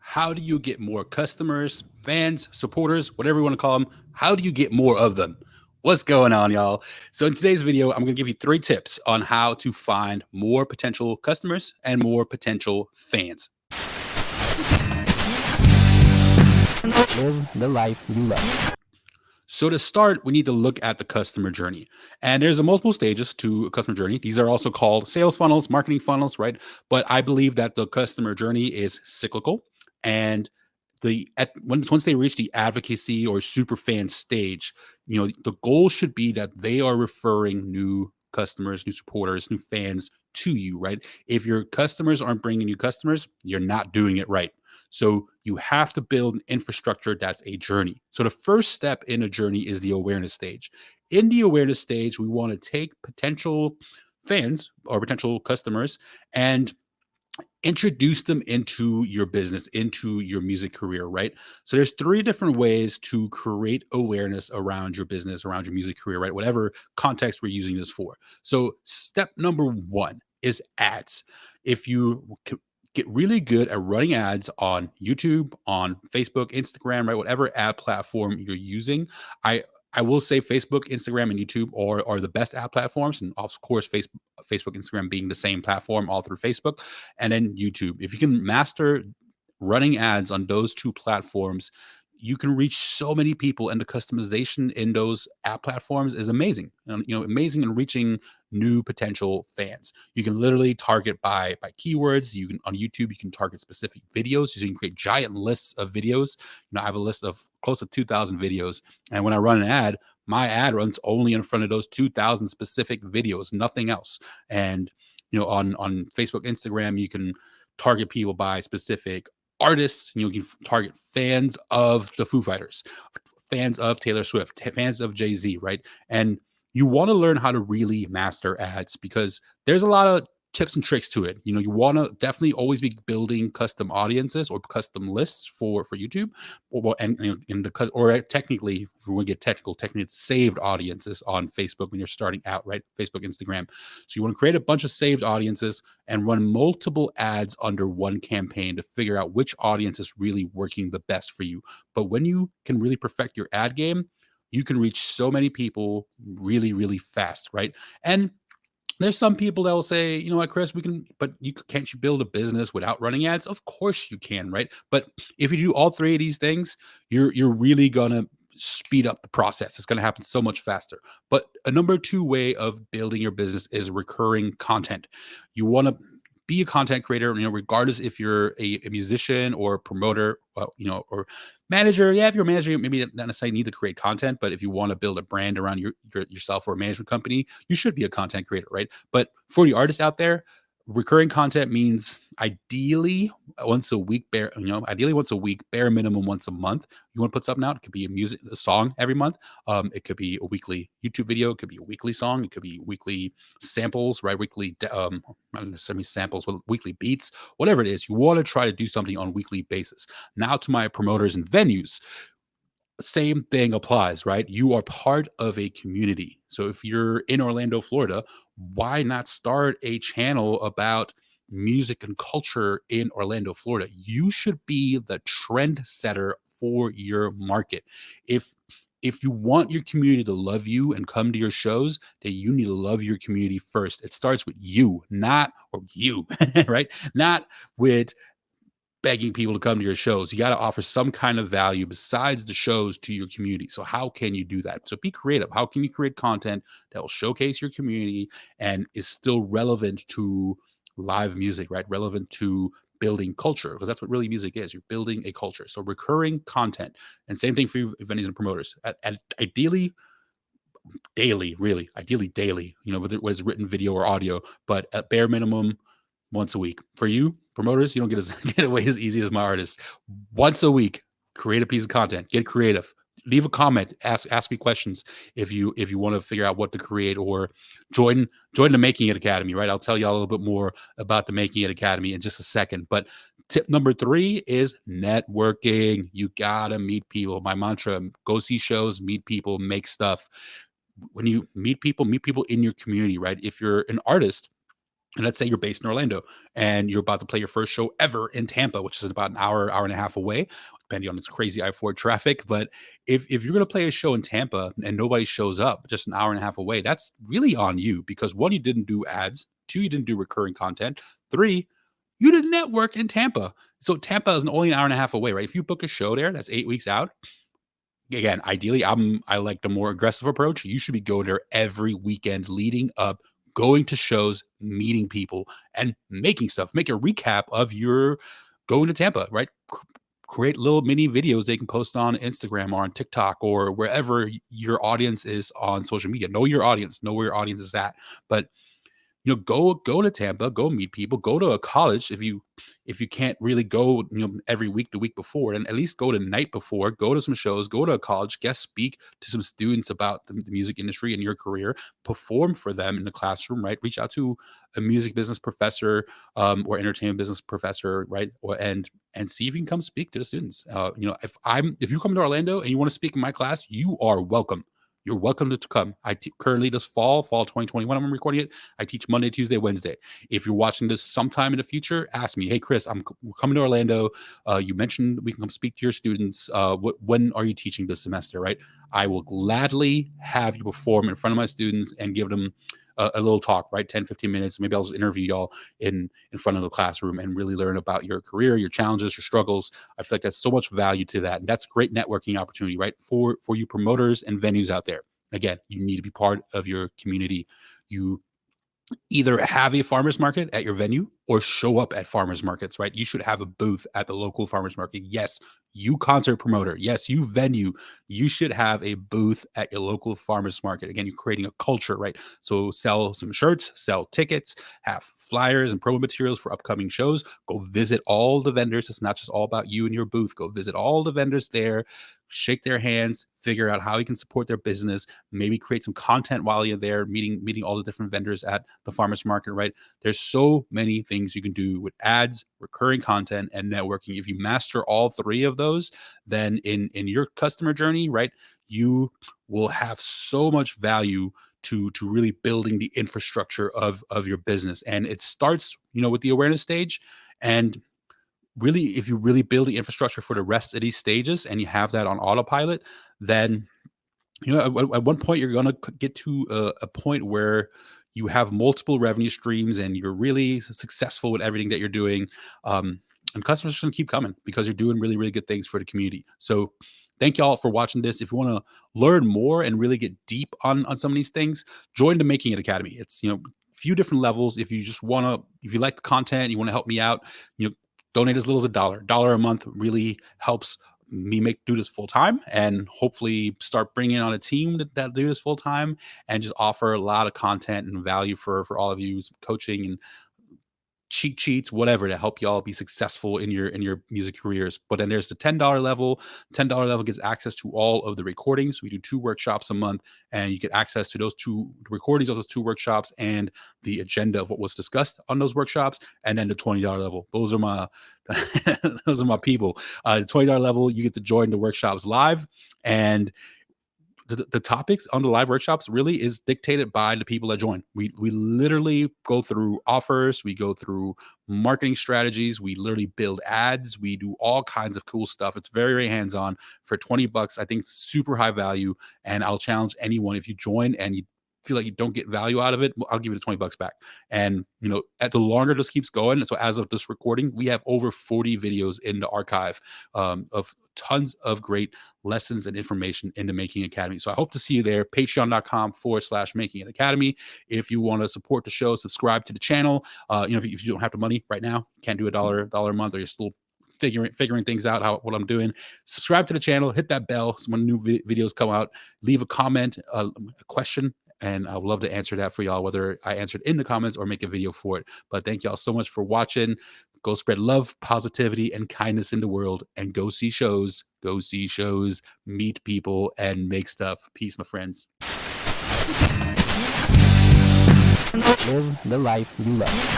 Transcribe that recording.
How do you get more customers, fans, supporters, whatever you want to call them? How do you get more of them? What's going on, y'all? So, in today's video, I'm going to give you 3 tips on how to find more potential customers and more potential fans. Live the life you love. So to start, we need to look at the customer journey. And there's a multiple stages to a customer journey. These are also called sales funnels, marketing funnels, right? But I believe that the customer journey is cyclical. And once they reach the advocacy or super fan stage, the goal should be that they are referring new customers, new supporters, new fans to you, right? If your customers aren't bringing you customers, you're not doing it right. So you have to build an infrastructure that's a journey. So the first step in a journey is the awareness stage. In the awareness stage, we want to take potential fans or potential customers and introduce them into your business, into your music career, right? So there's 3 different ways to create awareness around your business, around your music career, right? Whatever context we're using this for. So step number 1 is ads. If you get really good at running ads on YouTube, on Facebook, Instagram, right? Whatever ad platform you're using, I I will say Facebook, Instagram, and YouTube are the best ad platforms, and of course, Facebook, Instagram being the same platform all through Facebook, and then YouTube. If you can master running ads on those 2 platforms, you can reach so many people, and the customization in those app platforms is amazing. Amazing in reaching new potential fans. You can literally target by keywords. You can on YouTube, you can target specific videos. So you can create giant lists of videos. I have a list of close to 2,000 videos, and when I run an ad, my ad runs only in front of those 2,000 specific videos, nothing else. And on Facebook, Instagram, you can target people by specific artists. You can target fans of the Foo Fighters, fans of Taylor Swift, fans of Jay-Z, right? And you want to learn how to really master ads because there's a lot of tips and tricks to it. You want to definitely always be building custom audiences or custom lists for YouTube, or technically, if we want to get technically it's saved audiences on Facebook when you're starting out, right? Facebook, Instagram. So you want to create a bunch of saved audiences and run multiple ads under one campaign to figure out which audience is really working the best for you. But when you can really perfect your ad game, you can reach so many people really, really fast, right? And there's some people that will say, you know what, Chris, can't you build a business without running ads? Of course you can, right? But if you do all 3 of these things, you're really gonna speed up the process. It's gonna happen so much faster. But a number 2 way of building your business is recurring content. You want to be a content creator, regardless if you're a musician or a promoter, or manager. Yeah, if you're a manager, maybe not necessarily need to create content, but if you want to build a brand around yourself or a management company, you should be a content creator, right? But for the artists out there, recurring content means ideally once a week, bare minimum once a month. You want to put something out. It could be a song every month. It could be a weekly YouTube video. It could be a weekly song. It could be weekly samples, right? Not necessarily samples, but weekly beats, whatever it is. You want to try to do something on a weekly basis. Now to my promoters and venues, same thing applies, right? You are part of a community. So if you're in Orlando, Florida, why not start a channel about music and culture in Orlando, Florida? You should be the trend setter for your market. If you want your community to love you and come to your shows, then you need to love your community first. It starts with you, right? Not with begging people to come to your shows. You got to offer some kind of value besides the shows to your community. So how can you do that? So be creative. How can you create content that will showcase your community and is still relevant to live music, right? Relevant to building culture, because that's what really music is. You're building a culture. So recurring content, and same thing for you, venues and promoters. Ideally, daily, really, ideally daily, whether it was written video or audio, but at bare minimum, once a week. For you, promoters, you don't get away as easy as my artists. Once a week, create a piece of content, get creative. Leave a comment, ask me questions if you want to figure out what to create, or join the Making It Academy, right? I'll tell you all a little bit more about the Making It Academy in just a second. But tip number 3 is networking. You gotta meet people. My mantra: go see shows, meet people, make stuff. When you meet people in your community, right? If you're an artist, And let's say you're based in Orlando and you're about to play your first show ever in Tampa, which is about an hour, hour and a half away, depending on this crazy I-4 traffic. But if you're going to play a show in Tampa and nobody shows up just an hour and a half away, that's really on you because one, you didn't do ads. Two, you didn't do recurring content. Three, you didn't network in Tampa. So Tampa is only an hour and a half away, right? If you book a show there, that's 8 weeks out. Again, ideally, I like the more aggressive approach. You should be going there every weekend leading up, going to shows, meeting people, and making stuff. Make a recap of your going to Tampa, right? Create little mini videos they can post on Instagram or on TikTok or wherever your audience is on social media. Know your audience, know where your audience is at. But go to Tampa, go meet people, go to a college if you can't really go, every week, the week before, and at least go the night before, go to some shows, go to a college, guest speak to some students about the music industry and your career, perform for them in the classroom, right? Reach out to a music business professor or entertainment business professor, right? And see if you can come speak to the students. If you come to Orlando and you want to speak in my class, you are welcome. You're welcome to come. Currently this fall 2021, I'm recording it. I teach Monday, Tuesday, Wednesday. If you're watching this sometime in the future, ask me, hey, Chris, we're coming to Orlando. You mentioned we can come speak to your students. When are you teaching this semester, right? I will gladly have you perform in front of my students and give them a little talk, right? 10, 15 minutes. Maybe I'll just interview y'all in front of the classroom and really learn about your career, your challenges, your struggles. I feel like that's so much value to that. And that's a great networking opportunity, right? For you promoters and venues out there. Again, you need to be part of your community. You either have a farmer's market at your venue or show up at farmers markets, right? You should have a booth at the local farmers market. Yes, you concert promoter. Yes, you venue. You should have a booth at your local farmers market. Again, you're creating a culture, right? So sell some shirts, sell tickets, have flyers and promo materials for upcoming shows. Go visit all the vendors. It's not just all about you and your booth. Go visit all the vendors there, shake their hands, figure out how you can support their business, maybe create some content while you're there, meeting all the different vendors at the farmers market, right? There's so many things you can do with ads, recurring content, and networking. If you master all three of those, then in your customer journey, right, you will have so much value to really building the infrastructure of your business. And it starts, with the awareness stage. And really, if you really build the infrastructure for the rest of these stages and you have that on autopilot, then at one point you're going to get to a point where you have multiple revenue streams and you're really successful with everything that you're doing, and customers are going to keep coming because you're doing really, really good things for the community. So thank y'all for watching this. If you want to learn more and really get deep on some of these things, join the Making It Academy. It's few different levels. If you like the content, you want to help me out, donate as little as $1 a month really helps me do this full time, and hopefully start bringing on a team that do this full time and just offer a lot of content and value for all of you, some coaching and cheat sheets, whatever, to help y'all be successful in your music careers. But then there's the $10 level. $10 level gets access to all of the recordings. We do 2 workshops a month, and you get access to those 2 recordings of those 2 workshops and the agenda of what was discussed on those workshops. And then the $20 level, those are my those are my people. The $20 level, you get to join the workshops live, and the topics on the live workshops really is dictated by the people that join. We literally go through offers, we go through marketing strategies, we literally build ads, we do all kinds of cool stuff. It's very, very hands-on. For $20, I think it's super high value, and I'll challenge anyone, if you join and you feel like you don't get value out of it, I'll give you the $20 back. And at the longer this keeps going, so as of this recording, we have over 40 videos in the archive of tons of great lessons and information in the Making Academy. So I hope to see you there. Patreon.com/Making It Academy. If you want to support the show, subscribe to the channel. If you don't have the money right now, can't do $1 a month, or you're still figuring things out, what I'm doing, subscribe to the channel, hit that bell so when new videos come out, leave a comment, a question, and I would love to answer that for y'all, whether I answered in the comments or make a video for it. But thank y'all so much for watching. Go spread love, positivity, and kindness in the world, and go see shows, meet people, and make stuff. Peace, my friends. Live the life you love.